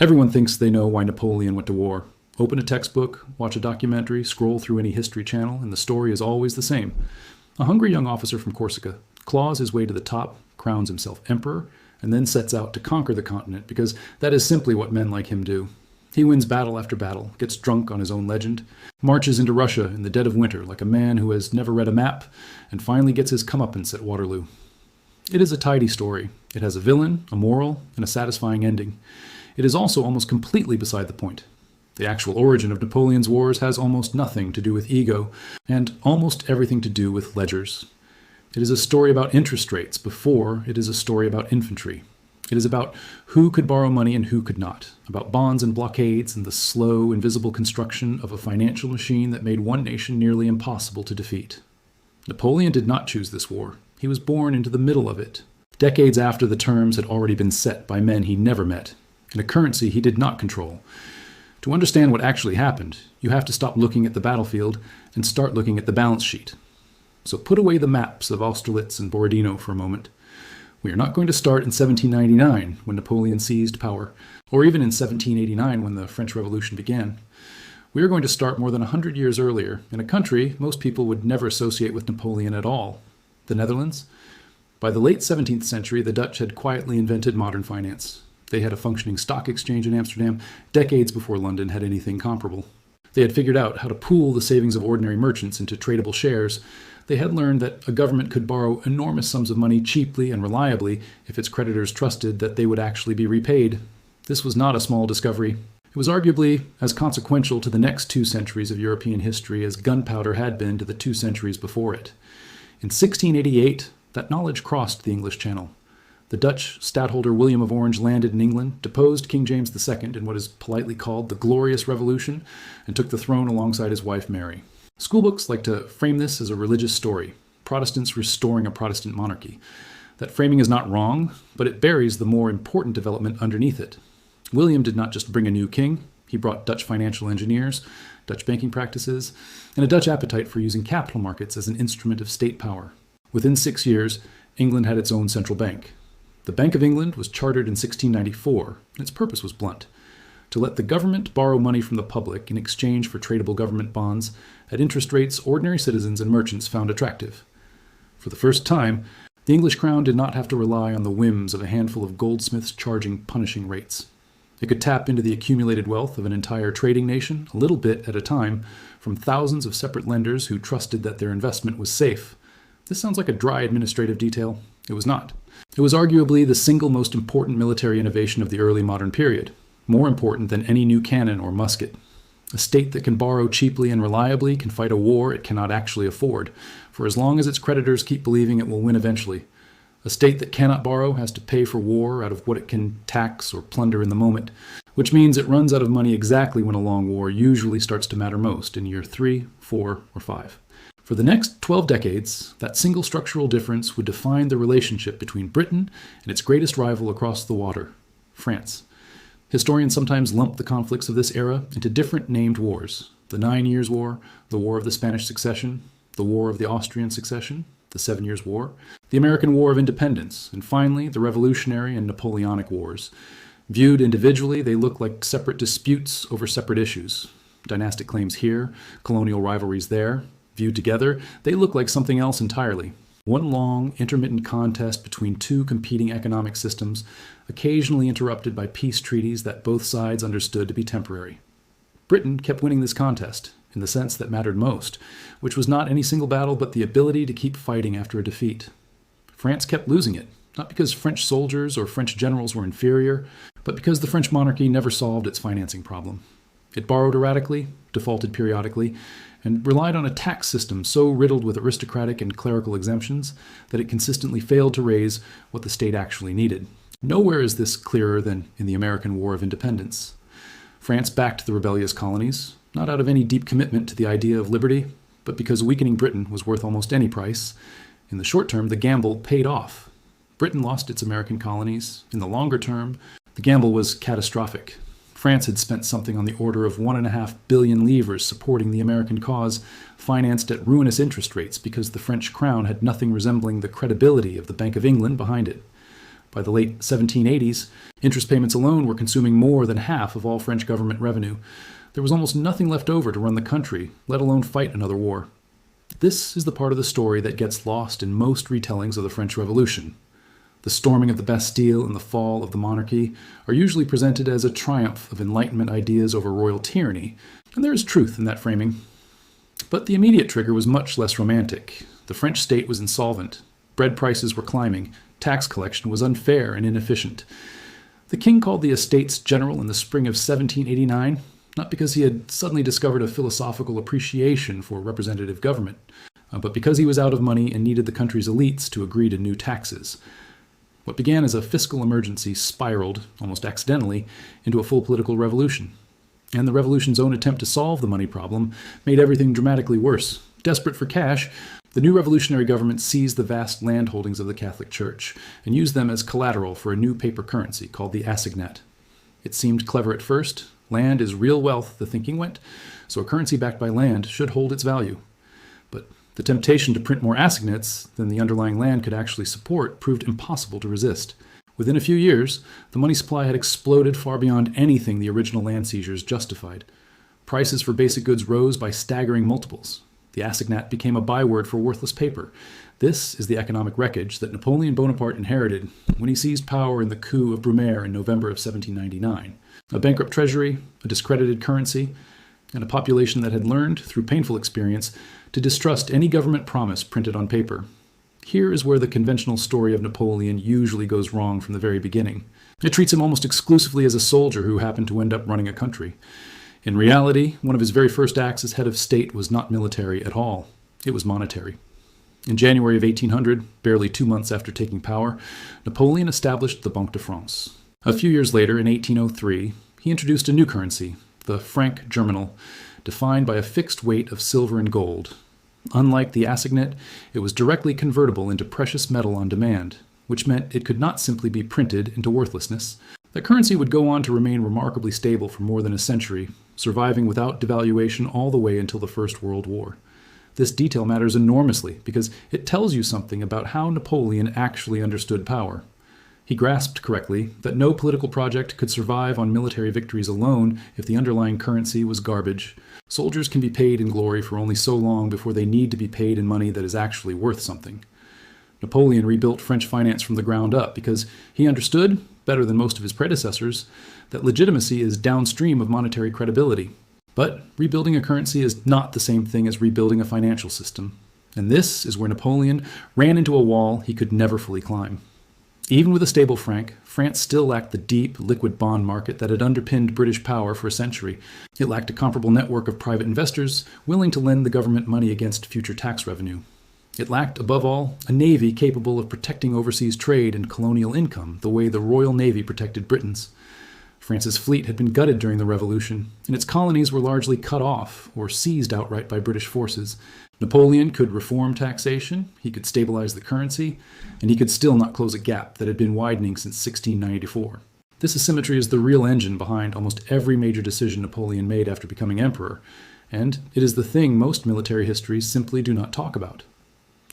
Everyone thinks they know why Napoleon went to war. Open a textbook, watch a documentary, scroll through any history channel, and the story is always the same. A hungry young officer from Corsica claws his way to the top, crowns himself emperor, and then sets out to conquer the continent because that is simply what men like him do. He wins battle after battle, gets drunk on his own legend, marches into Russia in the dead of winter like a man who has never read a map, and finally gets his comeuppance at Waterloo. It is a tidy story. It has a villain, a moral, and a satisfying ending. It is also almost completely beside the point. The actual origin of Napoleon's wars has almost nothing to do with ego, and almost everything to do with ledgers. It is a story about interest rates before it is a story about infantry. It is about who could borrow money and who could not, about bonds and blockades and the slow, invisible construction of a financial machine that made one nation nearly impossible to defeat. Napoleon did not choose this war. He was born into the middle of it, decades after the terms had already been set by men he never met, in a currency he did not control. To understand what actually happened, you have to stop looking at the battlefield and start looking at the balance sheet. So put away the maps of Austerlitz and Borodino for a moment. We are not going to start in 1799, when Napoleon seized power, or even in 1789, when the French Revolution began. We are going to start more than 100 years earlier, in a country most people would never associate with Napoleon at all, the Netherlands. By the late 17th century, the Dutch had quietly invented modern finance. They had a functioning stock exchange in Amsterdam decades before London had anything comparable. They had figured out how to pool the savings of ordinary merchants into tradable shares. They had learned that a government could borrow enormous sums of money cheaply and reliably if its creditors trusted that they would actually be repaid. This was not a small discovery. It was arguably as consequential to the next 2 centuries of European history as gunpowder had been to the 2 centuries before it. In 1688, that knowledge crossed the English Channel. The Dutch stadtholder William of Orange landed in England, deposed King James II in what is politely called the Glorious Revolution, and took the throne alongside his wife Mary. Schoolbooks like to frame this as a religious story, Protestants restoring a Protestant monarchy. That framing is not wrong, but it buries the more important development underneath it. William did not just bring a new king, he brought Dutch financial engineers, Dutch banking practices, and a Dutch appetite for using capital markets as an instrument of state power. Within 6 years, England had its own central bank. The Bank of England was chartered in 1694, and its purpose was blunt: to let the government borrow money from the public in exchange for tradable government bonds at interest rates ordinary citizens and merchants found attractive. For the first time, the English crown did not have to rely on the whims of a handful of goldsmiths charging punishing rates. It could tap into the accumulated wealth of an entire trading nation, a little bit at a time, from thousands of separate lenders who trusted that their investment was safe. This sounds like a dry administrative detail. It was not. It was arguably the single most important military innovation of the early modern period, more important than any new cannon or musket. A state that can borrow cheaply and reliably can fight a war it cannot actually afford, for as long as its creditors keep believing it will win eventually. A state that cannot borrow has to pay for war out of what it can tax or plunder in the moment, which means it runs out of money exactly when a long war usually starts to matter most, in year 3, 4, or 5. For the next 12 decades, that single structural difference would define the relationship between Britain and its greatest rival across the water, France. Historians sometimes lump the conflicts of this era into different named wars: the 9 Years' War, the War of the Spanish Succession, the War of the Austrian Succession, the 7 Years' War, the American War of Independence, and finally the Revolutionary and Napoleonic Wars. Viewed individually, they look like separate disputes over separate issues. Dynastic claims here, colonial rivalries there. Viewed together, they look like something else entirely. One long, intermittent contest between 2 competing economic systems, occasionally interrupted by peace treaties that both sides understood to be temporary. Britain kept winning this contest, in the sense that mattered most, which was not any single battle but the ability to keep fighting after a defeat. France kept losing it, not because French soldiers or French generals were inferior, but because the French monarchy never solved its financing problem. It borrowed erratically, defaulted periodically, and relied on a tax system so riddled with aristocratic and clerical exemptions that it consistently failed to raise what the state actually needed. Nowhere is this clearer than in the American War of Independence. France backed the rebellious colonies, not out of any deep commitment to the idea of liberty, but because weakening Britain was worth almost any price. In the short term, the gamble paid off. Britain lost its American colonies. In the longer term, the gamble was catastrophic. France had spent something on the order of 1.5 billion livres supporting the American cause, financed at ruinous interest rates because the French crown had nothing resembling the credibility of the Bank of England behind it. By the late 1780s, interest payments alone were consuming more than half of all French government revenue. There was almost nothing left over to run the country, let alone fight another war. This is the part of the story that gets lost in most retellings of the French Revolution. The storming of the Bastille and the fall of the monarchy are usually presented as a triumph of Enlightenment ideas over royal tyranny, and there is truth in that framing. But the immediate trigger was much less romantic. The French state was insolvent, bread prices were climbing, tax collection was unfair and inefficient. The king called the Estates General in the spring of 1789, not because he had suddenly discovered a philosophical appreciation for representative government, but because he was out of money and needed the country's elites to agree to new taxes. What began as a fiscal emergency spiraled, almost accidentally, into a full political revolution. And the revolution's own attempt to solve the money problem made everything dramatically worse. Desperate for cash, the new revolutionary government seized the vast land holdings of the Catholic Church and used them as collateral for a new paper currency called the assignat. It seemed clever at first. Land is real wealth, the thinking went, so a currency backed by land should hold its value. But the temptation to print more assignats than the underlying land could actually support proved impossible to resist. Within a few years, the money supply had exploded far beyond anything the original land seizures justified. Prices for basic goods rose by staggering multiples. The assignat became a byword for worthless paper. This is the economic wreckage that Napoleon Bonaparte inherited when he seized power in the coup of Brumaire in November of 1799. A bankrupt treasury, a discredited currency, and a population that had learned, through painful experience, to distrust any government promise printed on paper. Here is where the conventional story of Napoleon usually goes wrong from the very beginning. It treats him almost exclusively as a soldier who happened to end up running a country. In reality, one of his very first acts as head of state was not military at all. It was monetary. In January of 1800, barely 2 months after taking power, Napoleon established the Banque de France. A few years later, in 1803, he introduced a new currency, the franc germinal, defined by a fixed weight of silver and gold. Unlike the assignat, it was directly convertible into precious metal on demand, which meant it could not simply be printed into worthlessness. The currency would go on to remain remarkably stable for more than a century, surviving without devaluation all the way until the First World War. This detail matters enormously because it tells you something about how Napoleon actually understood power. He grasped correctly that no political project could survive on military victories alone if the underlying currency was garbage. Soldiers can be paid in glory for only so long before they need to be paid in money that is actually worth something. Napoleon rebuilt French finance from the ground up because he understood, better than most of his predecessors, that legitimacy is downstream of monetary credibility. But rebuilding a currency is not the same thing as rebuilding a financial system. And this is where Napoleon ran into a wall he could never fully climb. Even with a stable franc, France still lacked the deep, liquid bond market that had underpinned British power for a century. It lacked a comparable network of private investors willing to lend the government money against future tax revenue. It lacked, above all, a navy capable of protecting overseas trade and colonial income the way the Royal Navy protected Britain's. France's fleet had been gutted during the Revolution, and its colonies were largely cut off or seized outright by British forces. Napoleon could reform taxation, he could stabilize the currency, and he could still not close a gap that had been widening since 1694. This asymmetry is the real engine behind almost every major decision Napoleon made after becoming emperor, and it is the thing most military histories simply do not talk about.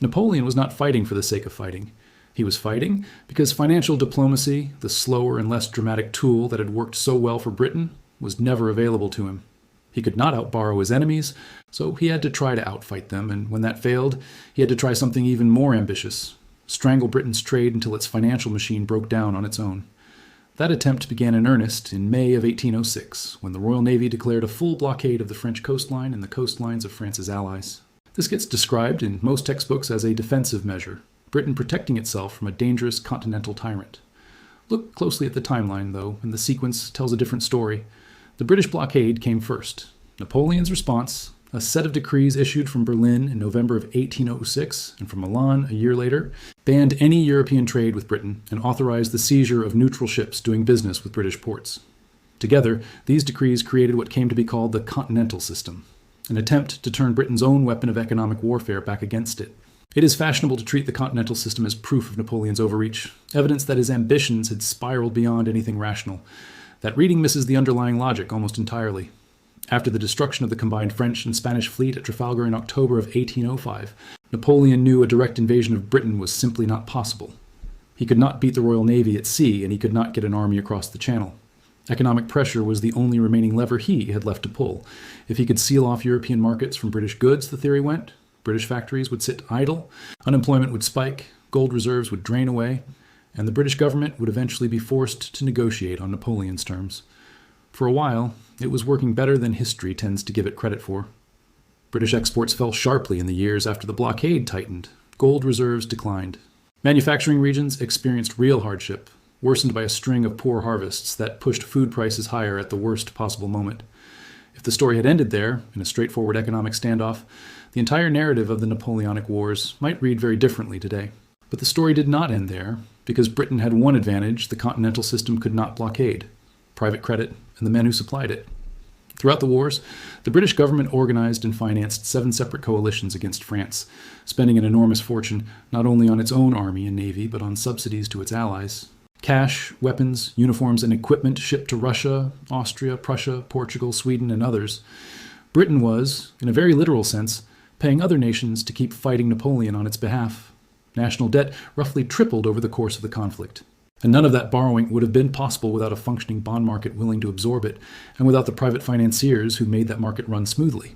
Napoleon was not fighting for the sake of fighting. He was fighting because financial diplomacy, the slower and less dramatic tool that had worked so well for Britain, was never available to him. He could not outborrow his enemies, so he had to try to outfight them, and when that failed, he had to try something even more ambitious: strangle Britain's trade until its financial machine broke down on its own. That attempt began in earnest in May of 1806, when the Royal Navy declared a full blockade of the French coastline and the coastlines of France's allies. This gets described in most textbooks as a defensive measure, Britain protecting itself from a dangerous continental tyrant. Look closely at the timeline, though, and the sequence tells a different story. The British blockade came first. Napoleon's response, a set of decrees issued from Berlin in November of 1806 and from Milan a year later, banned any European trade with Britain and authorized the seizure of neutral ships doing business with British ports. Together, these decrees created what came to be called the Continental system, an attempt to turn Britain's own weapon of economic warfare back against it. It is fashionable to treat the Continental system as proof of Napoleon's overreach, evidence that his ambitions had spiraled beyond anything rational. That reading misses the underlying logic almost entirely. After the destruction of the combined French and Spanish fleet at Trafalgar in October of 1805, Napoleon knew a direct invasion of Britain was simply not possible. He could not beat the Royal Navy at sea, and he could not get an army across the Channel. Economic pressure was the only remaining lever he had left to pull. If he could seal off European markets from British goods, the theory went, British factories would sit idle, unemployment would spike, gold reserves would drain away, and the British government would eventually be forced to negotiate on Napoleon's terms. For a while, it was working better than history tends to give it credit for. British exports fell sharply in the years after the blockade tightened. Gold reserves declined. Manufacturing regions experienced real hardship, worsened by a string of poor harvests that pushed food prices higher at the worst possible moment. If the story had ended there, in a straightforward economic standoff, the entire narrative of the Napoleonic Wars might read very differently today. But the story did not end there, because Britain had one advantage the Continental system could not blockade: private credit and the men who supplied it. Throughout the wars, the British government organized and financed 7 separate coalitions against France, spending an enormous fortune not only on its own army and navy, but on subsidies to its allies. Cash, weapons, uniforms, and equipment shipped to Russia, Austria, Prussia, Portugal, Sweden, and others. Britain was, in a very literal sense, paying other nations to keep fighting Napoleon on its behalf. National debt roughly tripled over the course of the conflict. And none of that borrowing would have been possible without a functioning bond market willing to absorb it, and without the private financiers who made that market run smoothly.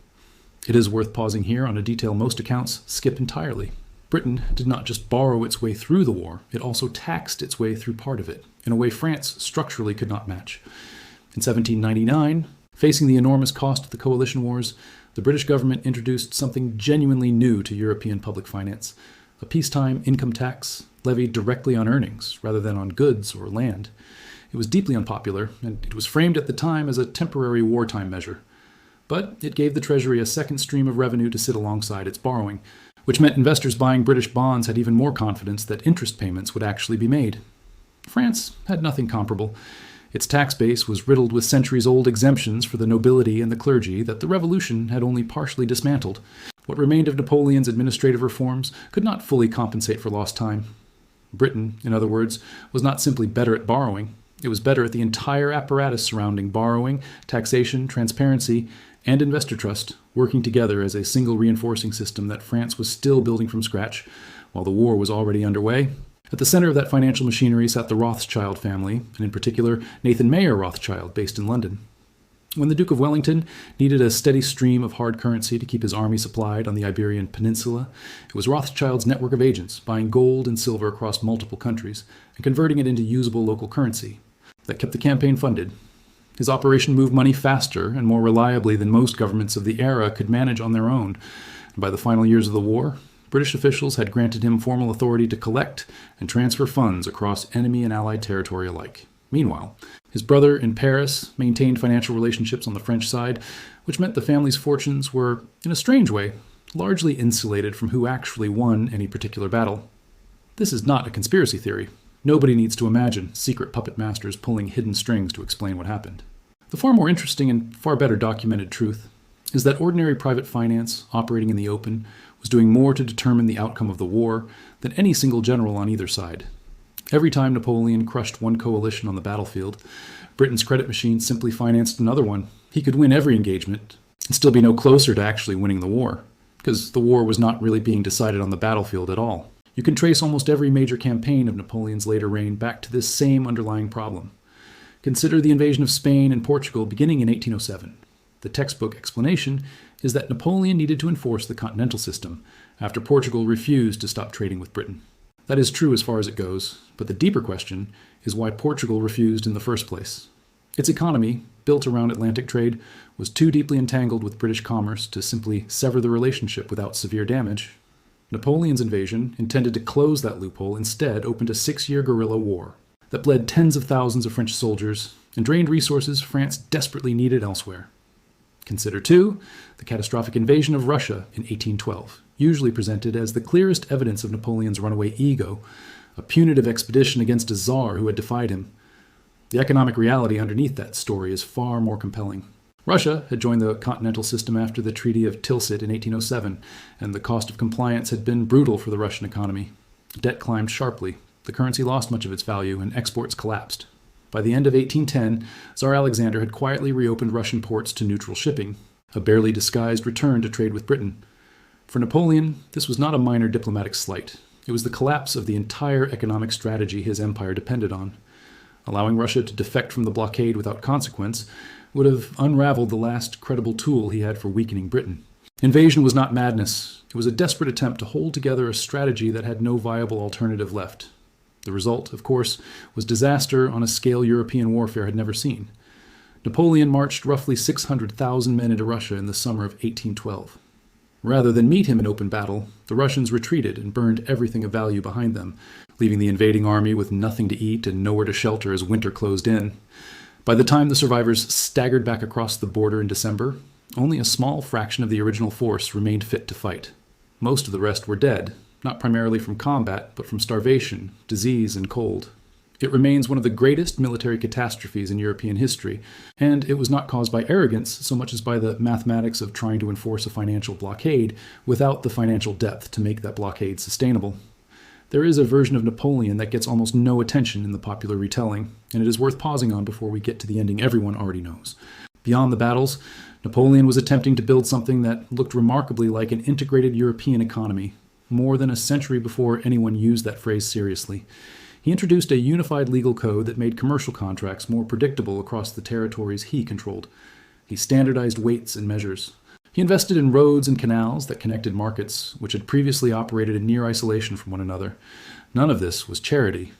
It is worth pausing here on a detail most accounts skip entirely. Britain did not just borrow its way through the war, it also taxed its way through part of it, in a way France structurally could not match. In 1799, facing the enormous cost of the coalition wars, the British government introduced something genuinely new to European public finance: a peacetime income tax levied directly on earnings rather than on goods or land. It was deeply unpopular, and it was framed at the time as a temporary wartime measure. But it gave the Treasury a second stream of revenue to sit alongside its borrowing, which meant investors buying British bonds had even more confidence that interest payments would actually be made. France had nothing comparable. Its tax base was riddled with centuries-old exemptions for the nobility and the clergy that the Revolution had only partially dismantled. What remained of Napoleon's administrative reforms could not fully compensate for lost time. Britain, in other words, was not simply better at borrowing. It was better at the entire apparatus surrounding borrowing, taxation, transparency, and investor trust, working together as a single reinforcing system that France was still building from scratch, while the war was already underway. At the center of that financial machinery sat the Rothschild family, and in particular, Nathan Mayer Rothschild, based in London. When the Duke of Wellington needed a steady stream of hard currency to keep his army supplied on the Iberian Peninsula, it was Rothschild's network of agents buying gold and silver across multiple countries and converting it into usable local currency that kept the campaign funded. His operation moved money faster and more reliably than most governments of the era could manage on their own. And by the final years of the war, British officials had granted him formal authority to collect and transfer funds across enemy and allied territory alike. Meanwhile, his brother in Paris maintained financial relationships on the French side, which meant the family's fortunes were, in a strange way, largely insulated from who actually won any particular battle. This is not a conspiracy theory. Nobody needs to imagine secret puppet masters pulling hidden strings to explain what happened. The far more interesting and far better documented truth is that ordinary private finance, operating in the open, was doing more to determine the outcome of the war than any single general on either side. Every time Napoleon crushed one coalition on the battlefield, Britain's credit machine simply financed another one. He could win every engagement and still be no closer to actually winning the war, because the war was not really being decided on the battlefield at all. You can trace almost every major campaign of Napoleon's later reign back to this same underlying problem. Consider the invasion of Spain and Portugal beginning in 1807. The textbook explanation is that Napoleon needed to enforce the Continental system after Portugal refused to stop trading with Britain. That is true as far as it goes, but the deeper question is why Portugal refused in the first place. Its economy, built around Atlantic trade, was too deeply entangled with British commerce to simply sever the relationship without severe damage. Napoleon's invasion, intended to close that loophole, instead opened a 6-year guerrilla war that bled tens of thousands of French soldiers and drained resources France desperately needed elsewhere. Consider, too, the catastrophic invasion of Russia in 1812, usually presented as the clearest evidence of Napoleon's runaway ego, a punitive expedition against a czar who had defied him. The economic reality underneath that story is far more compelling. Russia had joined the Continental system after the Treaty of Tilsit in 1807, and the cost of compliance had been brutal for the Russian economy. Debt climbed sharply, the currency lost much of its value, and exports collapsed. By the end of 1810, Tsar Alexander had quietly reopened Russian ports to neutral shipping, a barely disguised return to trade with Britain. For Napoleon, this was not a minor diplomatic slight. It was the collapse of the entire economic strategy his empire depended on. Allowing Russia to defect from the blockade without consequence would have unraveled the last credible tool he had for weakening Britain. Invasion was not madness. It was a desperate attempt to hold together a strategy that had no viable alternative left. The result, of course, was disaster on a scale European warfare had never seen. Napoleon marched roughly 600,000 men into Russia in the summer of 1812. Rather than meet him in open battle, the Russians retreated and burned everything of value behind them, leaving the invading army with nothing to eat and nowhere to shelter as winter closed in. By the time the survivors staggered back across the border in December, only a small fraction of the original force remained fit to fight. Most of the rest were dead, not primarily from combat, but from starvation, disease, and cold. It remains one of the greatest military catastrophes in European history, and it was not caused by arrogance so much as by the mathematics of trying to enforce a financial blockade without the financial depth to make that blockade sustainable. There is a version of Napoleon that gets almost no attention in the popular retelling, and it is worth pausing on before we get to the ending everyone already knows. Beyond the battles, Napoleon was attempting to build something that looked remarkably like an integrated European economy, more than a century before anyone used that phrase seriously. He introduced a unified legal code that made commercial contracts more predictable across the territories he controlled. He standardized weights and measures. He invested in roads and canals that connected markets, which had previously operated in near isolation from one another. None of this was charity.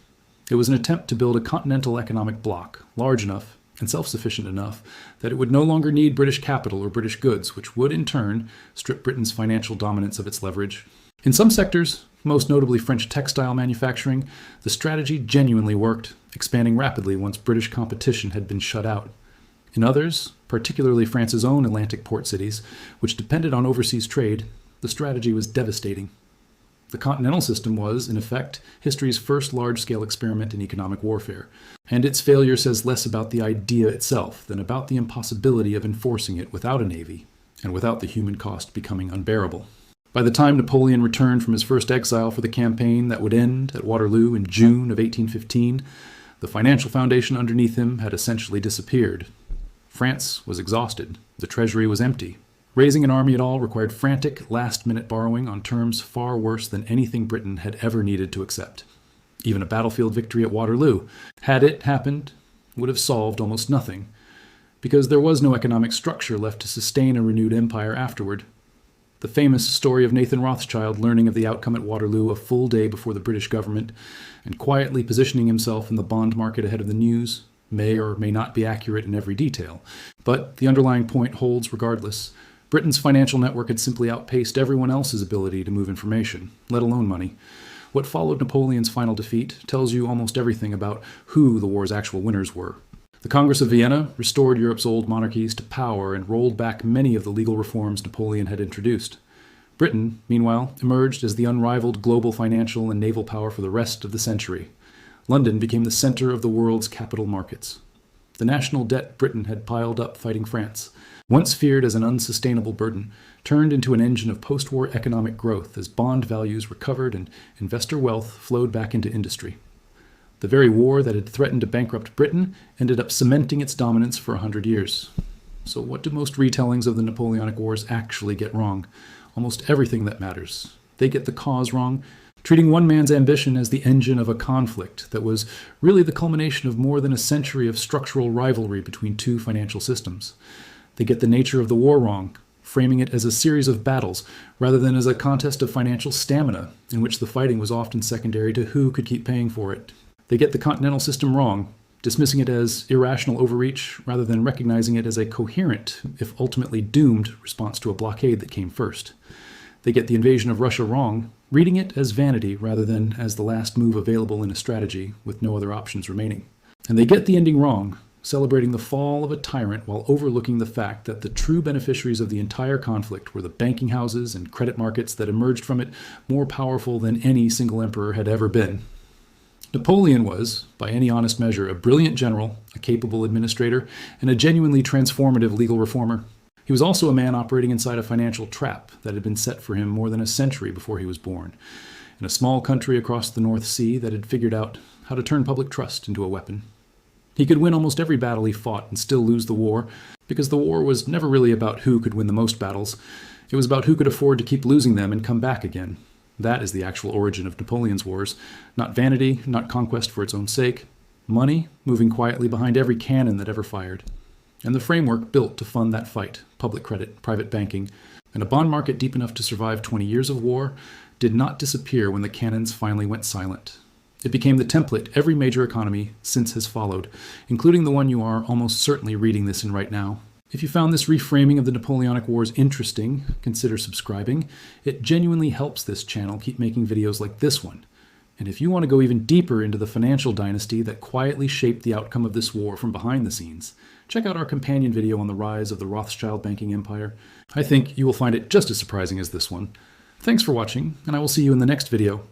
It was an attempt to build a continental economic bloc, large enough and self-sufficient enough that it would no longer need British capital or British goods, which would in turn strip Britain's financial dominance of its leverage. In some sectors, most notably French textile manufacturing, the strategy genuinely worked, expanding rapidly once British competition had been shut out. In others, particularly France's own Atlantic port cities, which depended on overseas trade, the strategy was devastating. The Continental system was, in effect, history's first large-scale experiment in economic warfare, and its failure says less about the idea itself than about the impossibility of enforcing it without a navy, and without the human cost becoming unbearable. By the time Napoleon returned from his first exile for the campaign that would end at Waterloo in June of 1815, the financial foundation underneath him had essentially disappeared. France was exhausted. The treasury was empty. Raising an army at all required frantic, last-minute borrowing on terms far worse than anything Britain had ever needed to accept. Even a battlefield victory at Waterloo, had it happened, would have solved almost nothing, because there was no economic structure left to sustain a renewed empire afterward. The famous story of Nathan Rothschild learning of the outcome at Waterloo a full day before the British government and quietly positioning himself in the bond market ahead of the news may or may not be accurate in every detail, but the underlying point holds regardless. Britain's financial network had simply outpaced everyone else's ability to move information, let alone money. What followed Napoleon's final defeat tells you almost everything about who the war's actual winners were. The Congress of Vienna restored Europe's old monarchies to power and rolled back many of the legal reforms Napoleon had introduced. Britain, meanwhile, emerged as the unrivaled global financial and naval power for the rest of the century. London became the center of the world's capital markets. The national debt Britain had piled up fighting France, once feared as an unsustainable burden, turned into an engine of post-war economic growth as bond values recovered and investor wealth flowed back into industry. The very war that had threatened to bankrupt Britain ended up cementing its dominance for 100 years. So what do most retellings of the Napoleonic Wars actually get wrong? Almost everything that matters. They get the cause wrong, treating one man's ambition as the engine of a conflict that was really the culmination of more than a century of structural rivalry between two financial systems. They get the nature of the war wrong, framing it as a series of battles rather than as a contest of financial stamina, in which the fighting was often secondary to who could keep paying for it. They get the Continental system wrong, dismissing it as irrational overreach rather than recognizing it as a coherent, if ultimately doomed, response to a blockade that came first. They get the invasion of Russia wrong, reading it as vanity rather than as the last move available in a strategy with no other options remaining. And they get the ending wrong, celebrating the fall of a tyrant while overlooking the fact that the true beneficiaries of the entire conflict were the banking houses and credit markets that emerged from it more powerful than any single emperor had ever been. Napoleon was, by any honest measure, a brilliant general, a capable administrator, and a genuinely transformative legal reformer. He was also a man operating inside a financial trap that had been set for him more than a century before he was born, in a small country across the North Sea that had figured out how to turn public trust into a weapon. He could win almost every battle he fought and still lose the war, because the war was never really about who could win the most battles. It was about who could afford to keep losing them and come back again. That is the actual origin of Napoleon's wars. Not vanity, not conquest for its own sake. Money moving quietly behind every cannon that ever fired. And the framework built to fund that fight, public credit, private banking, and a bond market deep enough to survive 20 years of war, did not disappear when the cannons finally went silent. It became the template every major economy since has followed, including the one you are almost certainly reading this in right now. If you found this reframing of the Napoleonic Wars interesting, consider subscribing. It genuinely helps this channel keep making videos like this one. And if you want to go even deeper into the financial dynasty that quietly shaped the outcome of this war from behind the scenes, check out our companion video on the rise of the Rothschild banking empire. I think you will find it just as surprising as this one. Thanks for watching, and I will see you in the next video.